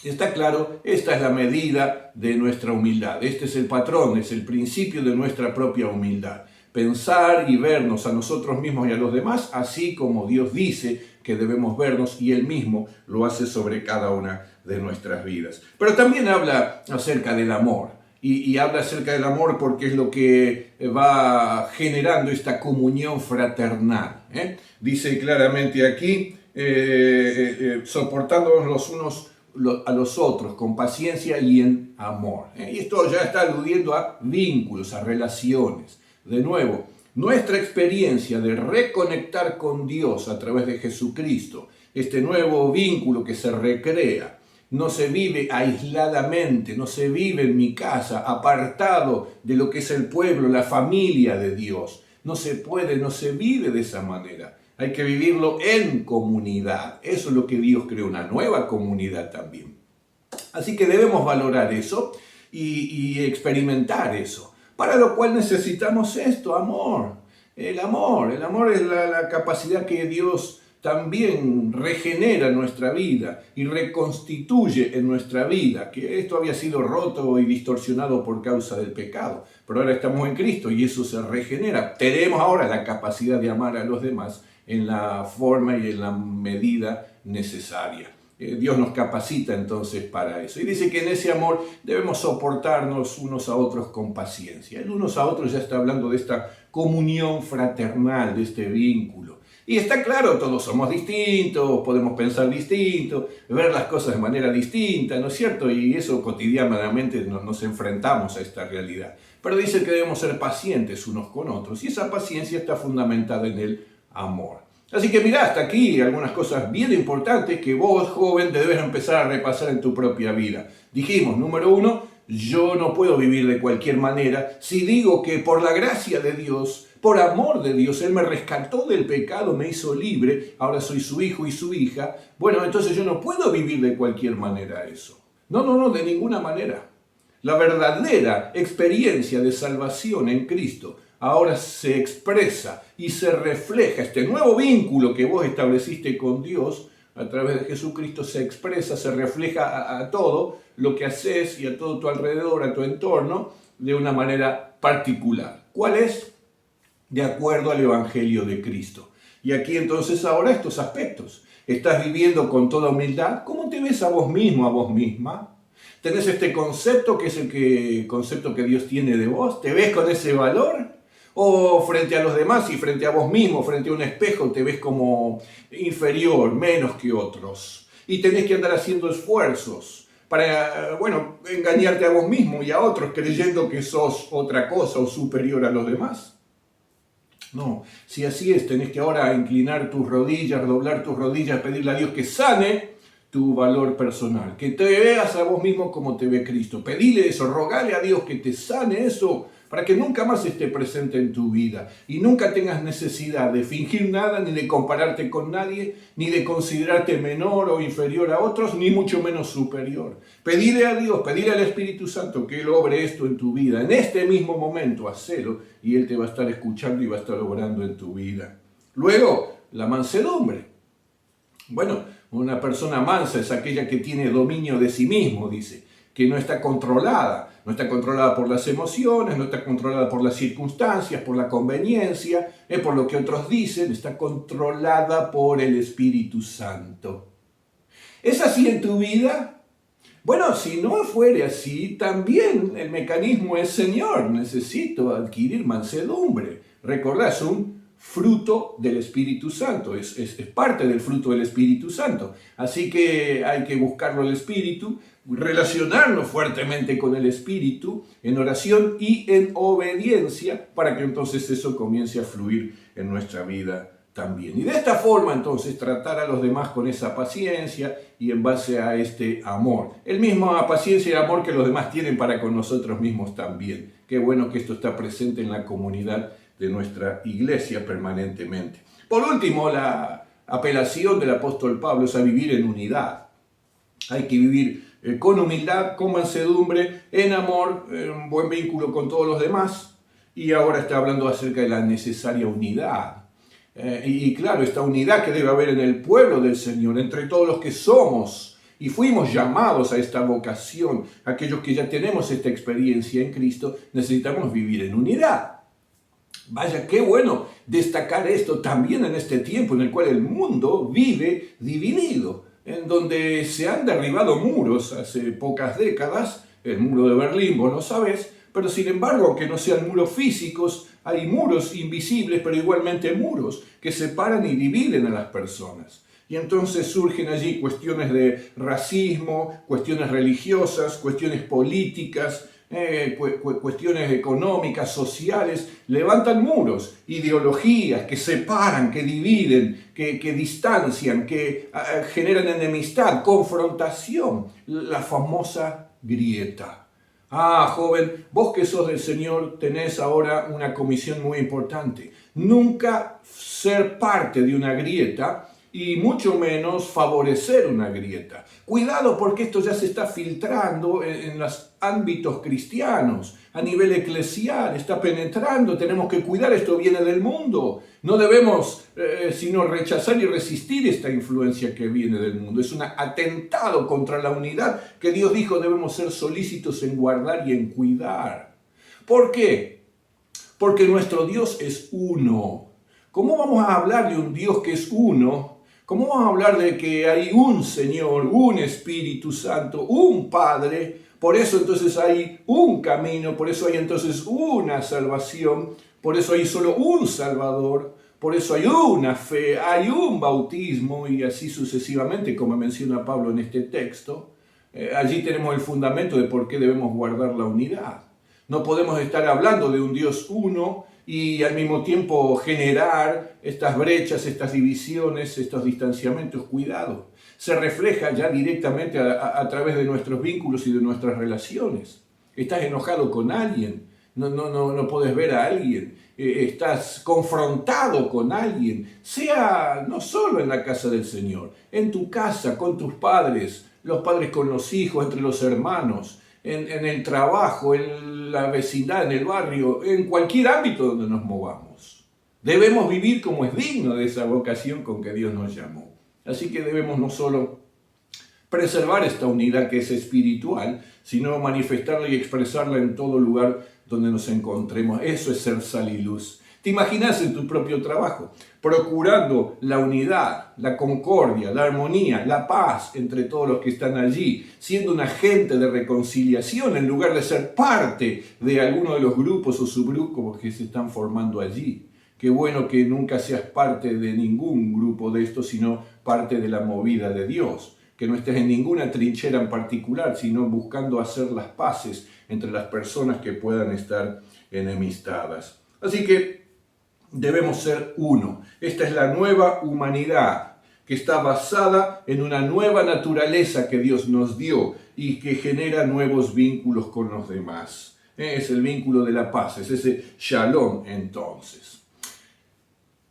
Está claro, esta es la medida de nuestra humildad. Este es el patrón, es el principio de nuestra propia humildad. Pensar y vernos a nosotros mismos y a los demás, así como Dios dice que debemos vernos, y Él mismo lo hace sobre cada una de nuestras vidas. Pero también habla acerca del amor, y habla acerca del amor porque es lo que va generando esta comunión fraternal. Dice claramente aquí, soportándonos los unos a los otros con paciencia y en amor. Y esto ya está aludiendo a vínculos, a relaciones. De nuevo, nuestra experiencia de reconectar con Dios a través de Jesucristo, este nuevo vínculo que se recrea, no se vive aisladamente, no se vive en mi casa, apartado de lo que es el pueblo, la familia de Dios. No se puede, no se vive de esa manera. Hay que vivirlo en comunidad. Eso es lo que Dios creó, una nueva comunidad también. Así que debemos valorar eso y experimentar eso. Para lo cual necesitamos esto, amor. El amor es la capacidad que Dios también regenera nuestra vida y reconstituye en nuestra vida, que esto había sido roto y distorsionado por causa del pecado, pero ahora estamos en Cristo y eso se regenera. Tenemos ahora la capacidad de amar a los demás en la forma y en la medida necesaria. Dios nos capacita entonces para eso. Y dice que en ese amor debemos soportarnos unos a otros con paciencia. El unos a otros ya está hablando de esta comunión fraternal, de este vínculo. Y está claro, todos somos distintos, podemos pensar distinto, ver las cosas de manera distinta, ¿no es cierto? Y eso cotidianamente nos enfrentamos a esta realidad. Pero dice que debemos ser pacientes unos con otros y esa paciencia está fundamentada en el amor. Así que mirá, hasta aquí algunas cosas bien importantes que vos, joven, debes empezar a repasar en tu propia vida. Dijimos, número 1, yo no puedo vivir de cualquier manera si digo que por la gracia de Dios, por amor de Dios, Él me rescató del pecado, me hizo libre, ahora soy su hijo y su hija. Bueno, entonces yo no puedo vivir de cualquier manera eso. No, de ninguna manera. La verdadera experiencia de salvación en Cristo ahora se expresa y se refleja. Este nuevo vínculo que vos estableciste con Dios a través de Jesucristo se expresa, se refleja a todo lo que haces y a todo tu alrededor, a tu entorno, de una manera particular. ¿Cuál es? De acuerdo al Evangelio de Cristo. Y aquí entonces ahora estos aspectos. ¿Estás viviendo con toda humildad? ¿Cómo te ves a vos mismo, a vos misma? ¿Tenés este concepto que es el concepto que Dios tiene de vos? ¿Te ves con ese valor? ¿O frente a los demás y frente a vos mismo, frente a un espejo, te ves como inferior, menos que otros? Y tenés que andar haciendo esfuerzos para, engañarte a vos mismo y a otros creyendo que sos otra cosa o superior a los demás. No, si así es, tenés que ahora inclinar tus rodillas, doblar tus rodillas, pedirle a Dios que sane tu valor personal, que te veas a vos mismo como te ve Cristo. Pedile eso, rogale a Dios que te sane eso, para que nunca más esté presente en tu vida y nunca tengas necesidad de fingir nada, ni de compararte con nadie, ni de considerarte menor o inferior a otros, ni mucho menos superior. Pedile a Dios, pedile al Espíritu Santo que Él obre esto en tu vida. En este mismo momento, hacelo y Él te va a estar escuchando y va a estar obrando en tu vida. Luego, la mansedumbre. Bueno, una persona mansa es aquella que tiene dominio de sí mismo, dice, que no está controlada por las emociones, no está controlada por las circunstancias, por la conveniencia, por lo que otros dicen, está controlada por el Espíritu Santo. ¿Es así en tu vida? Bueno, si no fuere así, también el mecanismo es, Señor, necesito adquirir mansedumbre. Recordá, es un fruto del Espíritu Santo, es parte del fruto del Espíritu Santo. Así que hay que buscarlo el Espíritu, relacionarnos fuertemente con el Espíritu en oración y en obediencia para que entonces eso comience a fluir en nuestra vida también. Y de esta forma entonces tratar a los demás con esa paciencia y en base a este amor. El mismo paciencia y amor que los demás tienen para con nosotros mismos también. Qué bueno que esto está presente en la comunidad de nuestra iglesia permanentemente. Por último, la apelación del apóstol Pablo es a vivir en unidad. Hay que vivir con humildad, con mansedumbre, en amor, en buen vínculo con todos los demás. Y ahora está hablando acerca de la necesaria unidad. Y claro, esta unidad que debe haber en el pueblo del Señor, entre todos los que somos y fuimos llamados a esta vocación, aquellos que ya tenemos esta experiencia en Cristo, necesitamos vivir en unidad. Vaya, qué bueno destacar esto también en este tiempo en el cual el mundo vive dividido, en donde se han derribado muros hace pocas décadas, el muro de Berlín, vos lo sabés, pero sin embargo, aunque no sean muros físicos, hay muros invisibles, pero igualmente muros que separan y dividen a las personas. Y entonces surgen allí cuestiones de racismo, cuestiones religiosas, cuestiones políticas, cuestiones económicas, sociales, levantan muros, ideologías que separan, que dividen, que distancian, que generan enemistad, confrontación, la famosa grieta. Ah, joven, vos que sos del Señor tenés ahora una comisión muy importante. Nunca ser parte de una grieta y mucho menos favorecer una grieta. Cuidado porque esto ya se está filtrando en los ámbitos cristianos, a nivel eclesial, está penetrando, tenemos que cuidar, esto viene del mundo. No debemos sino rechazar y resistir esta influencia que viene del mundo. Es un atentado contra la unidad que Dios dijo debemos ser solícitos en guardar y en cuidar. ¿Por qué? Porque nuestro Dios es uno. ¿Cómo vamos a hablar de un Dios que es uno? ¿Cómo vamos a hablar de que hay un Señor, un Espíritu Santo, un Padre? Por eso entonces hay un camino, por eso hay entonces una salvación, por eso hay solo un Salvador, por eso hay una fe, hay un bautismo y así sucesivamente, como menciona Pablo en este texto. Allí tenemos el fundamento de por qué debemos guardar la unidad. No podemos estar hablando de un Dios uno y al mismo tiempo generar estas brechas, estas divisiones, estos distanciamientos. Cuidado, se refleja ya directamente a través de nuestros vínculos y de nuestras relaciones. Estás enojado con alguien, no puedes ver a alguien, estás confrontado con alguien, sea no solo en la casa del Señor, en tu casa, con tus padres, los padres con los hijos, entre los hermanos, en el trabajo, en la vecindad, en el barrio, en cualquier ámbito donde nos movamos. Debemos vivir como es digno de esa vocación con que Dios nos llamó. Así que debemos no solo preservar esta unidad que es espiritual, sino manifestarla y expresarla en todo lugar donde nos encontremos. Eso es ser sal y luz. ¿Te imaginas en tu propio trabajo procurando la unidad, la concordia, la armonía, la paz entre todos los que están allí, siendo un agente de reconciliación en lugar de ser parte de alguno de los grupos o subgrupos que se están formando allí? Qué bueno que nunca seas parte de ningún grupo de estos, sino parte de la movida de Dios. Que no estés en ninguna trinchera en particular, sino buscando hacer las paces entre las personas que puedan estar enemistadas. Así que debemos ser uno. Esta es la nueva humanidad que está basada en una nueva naturaleza que Dios nos dio y que genera nuevos vínculos con los demás. Es el vínculo de la paz, es ese shalom entonces.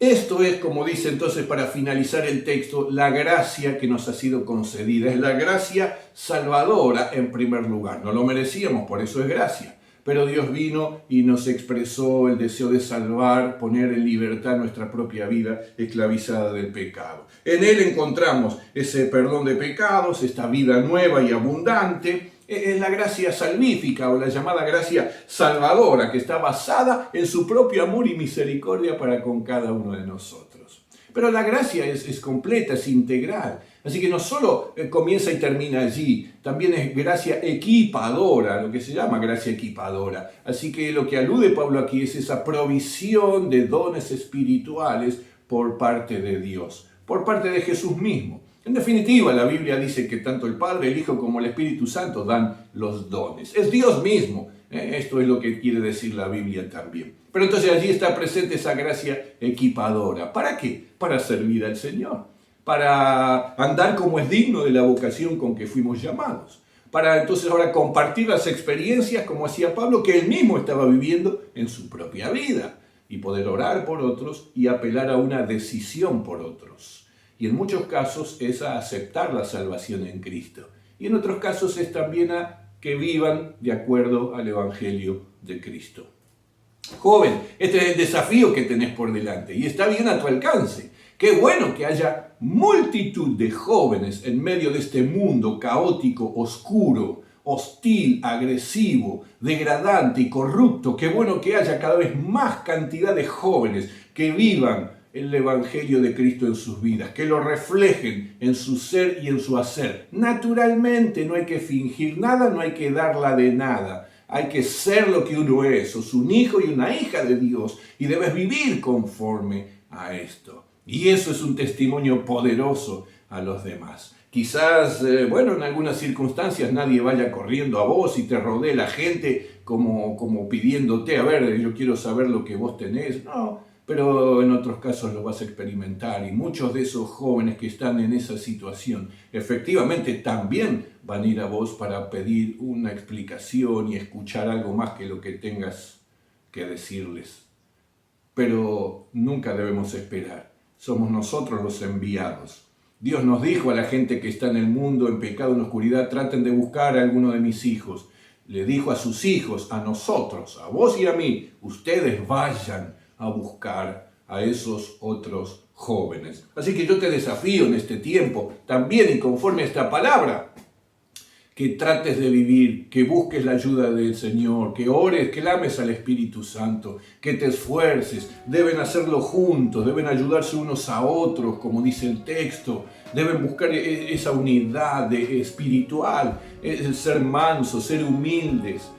Esto es, como dice entonces para finalizar el texto, la gracia que nos ha sido concedida. Es la gracia salvadora en primer lugar. No lo merecíamos, por eso es gracia. Pero Dios vino y nos expresó el deseo de salvar, poner en libertad nuestra propia vida esclavizada del pecado. En Él encontramos ese perdón de pecados, esta vida nueva y abundante. Es la gracia salvífica o la llamada gracia salvadora que está basada en su propio amor y misericordia para con cada uno de nosotros. Pero la gracia es completa, es integral. Así que no solo comienza y termina allí, también es gracia equipadora, lo que se llama gracia equipadora. Así que lo que alude Pablo aquí es esa provisión de dones espirituales por parte de Dios, por parte de Jesús mismo. En definitiva, la Biblia dice que tanto el Padre, el Hijo como el Espíritu Santo dan los dones. Es Dios mismo. Esto es lo que quiere decir la Biblia también. Pero entonces allí está presente esa gracia equipadora. ¿Para qué? Para servir al Señor. Para andar como es digno de la vocación con que fuimos llamados. Para entonces ahora compartir las experiencias, como hacía Pablo, que él mismo estaba viviendo en su propia vida. Y poder orar por otros y apelar a una decisión por otros. Y en muchos casos es a aceptar la salvación en Cristo. Y en otros casos es también a que vivan de acuerdo al Evangelio de Cristo. Joven, este es el desafío que tenés por delante y está bien a tu alcance. Qué bueno que haya multitud de jóvenes en medio de este mundo caótico, oscuro, hostil, agresivo, degradante y corrupto. Qué bueno que haya cada vez más cantidad de jóvenes que vivan el Evangelio de Cristo en sus vidas, que lo reflejen en su ser y en su hacer. Naturalmente no hay que fingir nada, no hay que darla de nada. Hay que ser lo que uno es, sos un hijo y una hija de Dios y debes vivir conforme a esto. Y eso es un testimonio poderoso a los demás. Quizás, en algunas circunstancias nadie vaya corriendo a vos y te rodee la gente como pidiéndote, a ver, yo quiero saber lo que vos tenés. No, pero en otros casos lo vas a experimentar y muchos de esos jóvenes que están en esa situación efectivamente también van a ir a vos para pedir una explicación y escuchar algo más que lo que tengas que decirles. Pero nunca debemos esperar, somos nosotros los enviados. Dios nos dijo a la gente que está en el mundo, en pecado, en oscuridad, traten de buscar a alguno de mis hijos. Le dijo a sus hijos, a nosotros, a vos y a mí, ustedes vayan a buscar a esos otros jóvenes. Así que yo te desafío en este tiempo, también y conforme a esta palabra, que trates de vivir, que busques la ayuda del Señor, que ores, que clames al Espíritu Santo, que te esfuerces. Deben hacerlo juntos, deben ayudarse unos a otros, como dice el texto. Deben buscar esa unidad espiritual, ser mansos, ser humildes,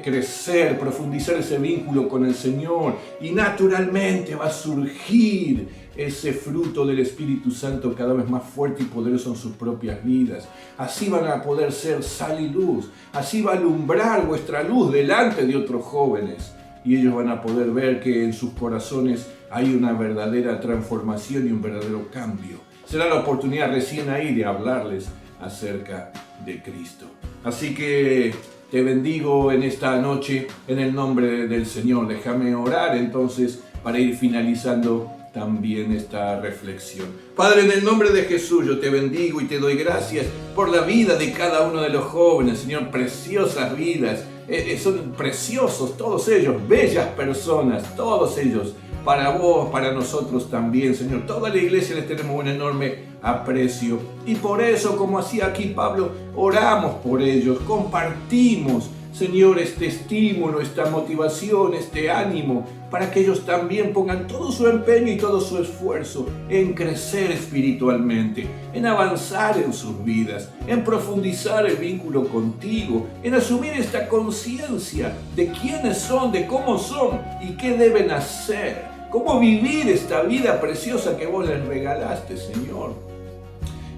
crecer, profundizar ese vínculo con el Señor. Y naturalmente va a surgir ese fruto del Espíritu Santo cada vez más fuerte y poderoso en sus propias vidas. Así van a poder ser sal y luz. Así va a alumbrar vuestra luz delante de otros jóvenes. Y ellos van a poder ver que en sus corazones hay una verdadera transformación y un verdadero cambio. Será la oportunidad recién ahí de hablarles acerca de Cristo. Así que te bendigo en esta noche en el nombre del Señor. Déjame orar entonces para ir finalizando también esta reflexión. Padre, en el nombre de Jesús yo te bendigo y te doy gracias por la vida de cada uno de los jóvenes, Señor, preciosas vidas, son preciosos todos ellos, bellas personas, todos ellos, para vos, para nosotros también, Señor. Toda la iglesia les tenemos un enorme aprecio y por eso, como hacía aquí Pablo, oramos por ellos, compartimos, Señor, este estímulo, esta motivación, este ánimo, para que ellos también pongan todo su empeño y todo su esfuerzo en crecer espiritualmente, en avanzar en sus vidas, en profundizar el vínculo contigo, en asumir esta conciencia de quiénes son, de cómo son y qué deben hacer, cómo vivir esta vida preciosa que vos les regalaste, Señor.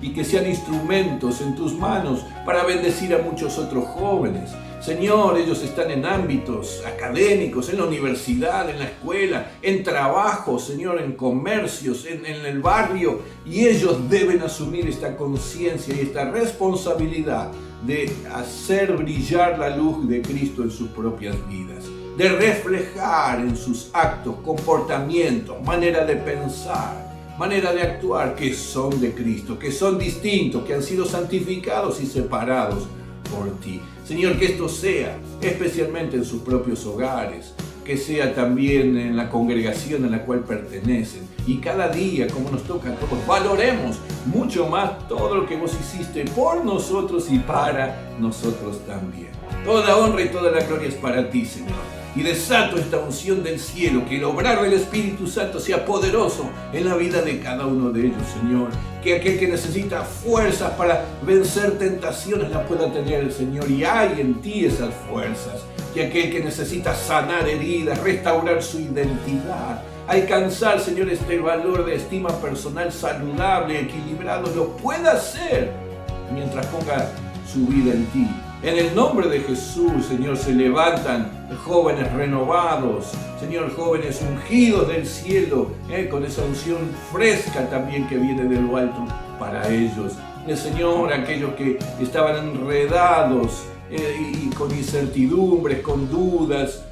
Y que sean instrumentos en tus manos para bendecir a muchos otros jóvenes. Señor, ellos están en ámbitos académicos, en la universidad, en la escuela, en trabajo, Señor, en comercios, en el barrio. Y ellos deben asumir esta conciencia y esta responsabilidad de hacer brillar la luz de Cristo en sus propias vidas. De reflejar en sus actos, comportamientos, manera de pensar, manera de actuar, que son de Cristo, que son distintos, que han sido santificados y separados por ti. Señor, que esto sea especialmente en sus propios hogares, que sea también en la congregación a la cual pertenecen. Y cada día, como nos toca a todos, valoremos mucho más todo lo que vos hiciste por nosotros y para nosotros también. Toda la honra y toda la gloria es para ti, Señor. Y desato esta unción del cielo, que el obrar del Espíritu Santo sea poderoso en la vida de cada uno de ellos, Señor. Que aquel que necesita fuerzas para vencer tentaciones las pueda tener el Señor, y hay en ti esas fuerzas. Que aquel que necesita sanar heridas, restaurar su identidad, alcanzar, Señor, este valor de estima personal saludable, equilibrado, lo pueda hacer mientras ponga su vida en ti. En el nombre de Jesús, Señor, se levantan jóvenes renovados, Señor, jóvenes ungidos del cielo, con esa unción fresca también que viene de lo alto para ellos. Señor, aquellos que estaban enredados y con incertidumbres, con dudas,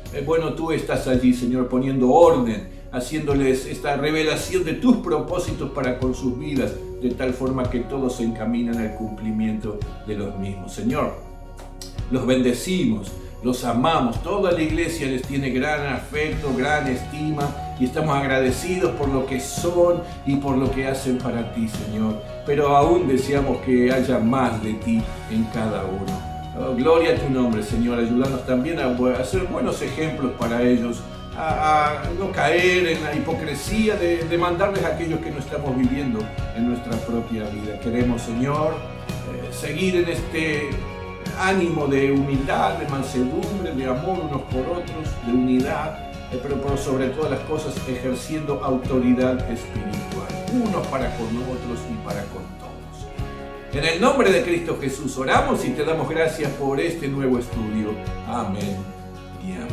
tú estás allí, Señor, poniendo orden, haciéndoles esta revelación de tus propósitos para con sus vidas, de tal forma que todos se encaminan al cumplimiento de los mismos. Señor, los bendecimos, los amamos, toda la iglesia les tiene gran afecto, gran estima y estamos agradecidos por lo que son y por lo que hacen para ti, Señor. Pero aún deseamos que haya más de ti en cada uno. Oh, gloria a tu nombre, Señor. Ayúdanos también a ser buenos ejemplos para ellos, a no caer en la hipocresía de mandarles a aquellos que no estamos viviendo en nuestra propia vida. Queremos, Señor, seguir en este ánimo de humildad, de mansedumbre, de amor unos por otros, de unidad, pero por sobre todas las cosas ejerciendo autoridad espiritual, unos para con otros y para con todos. En el nombre de Cristo Jesús oramos y te damos gracias por este nuevo estudio. Amén y amén.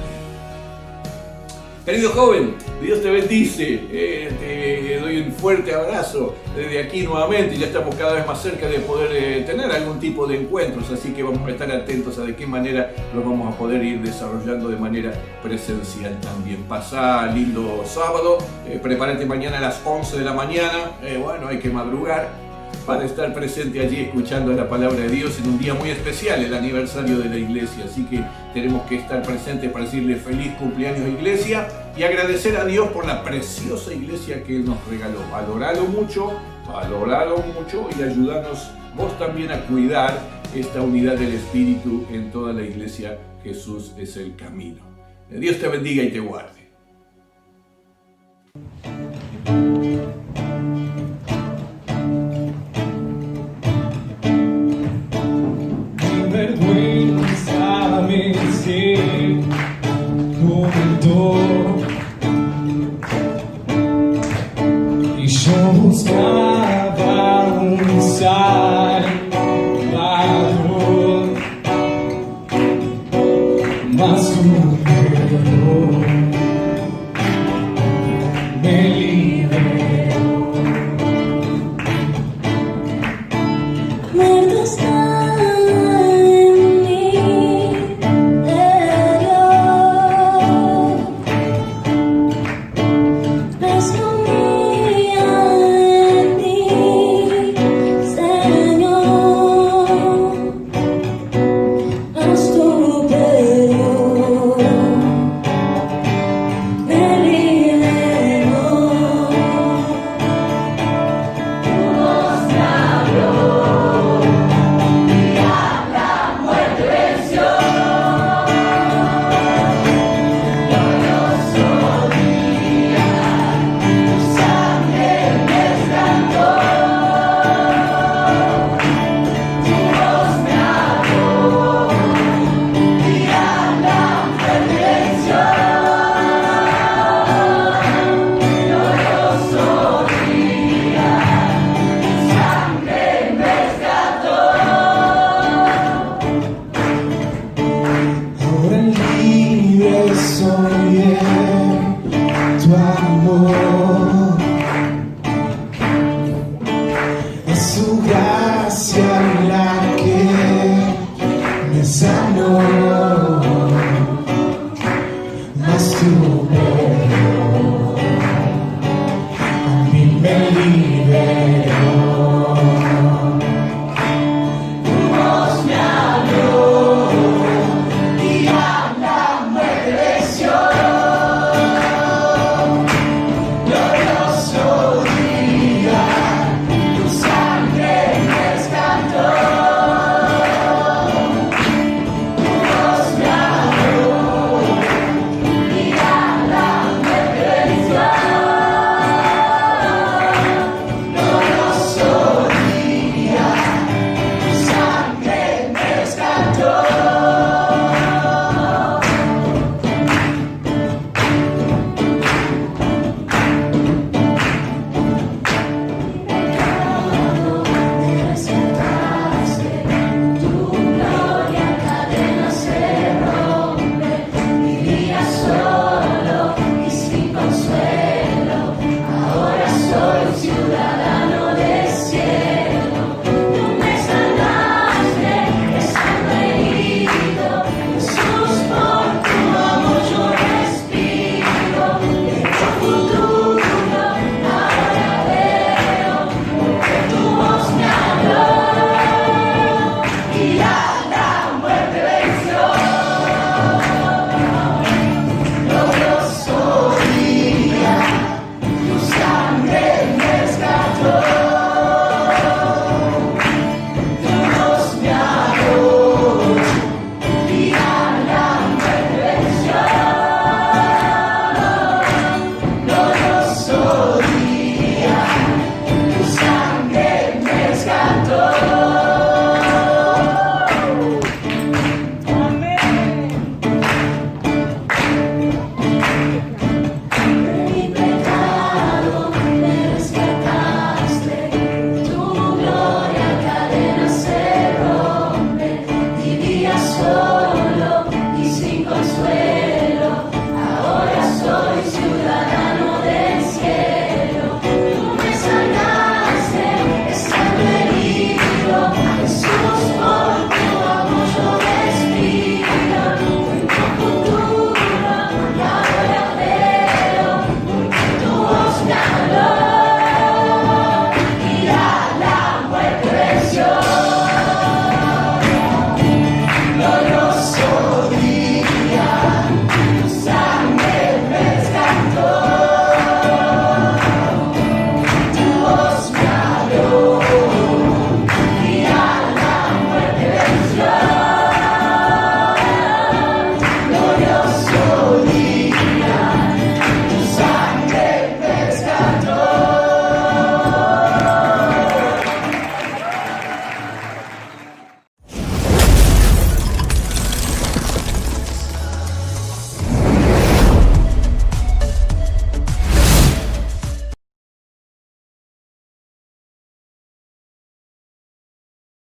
Querido joven, Dios te bendice, te doy un fuerte abrazo desde aquí nuevamente. Ya estamos cada vez más cerca de poder tener algún tipo de encuentros, así que vamos a estar atentos a de qué manera los vamos a poder ir desarrollando de manera presencial también. Pasá lindo sábado, prepárate mañana a las 11 de la mañana, bueno, hay que madrugar para estar presente allí escuchando la palabra de Dios en un día muy especial, el aniversario de la iglesia. Así que tenemos que estar presentes para decirle feliz cumpleaños, iglesia, y agradecer a Dios por la preciosa iglesia que Él nos regaló. Valoralo mucho y ayúdanos vos también a cuidar esta unidad del Espíritu en toda la iglesia. Jesús es el camino. Dios te bendiga y te guarde.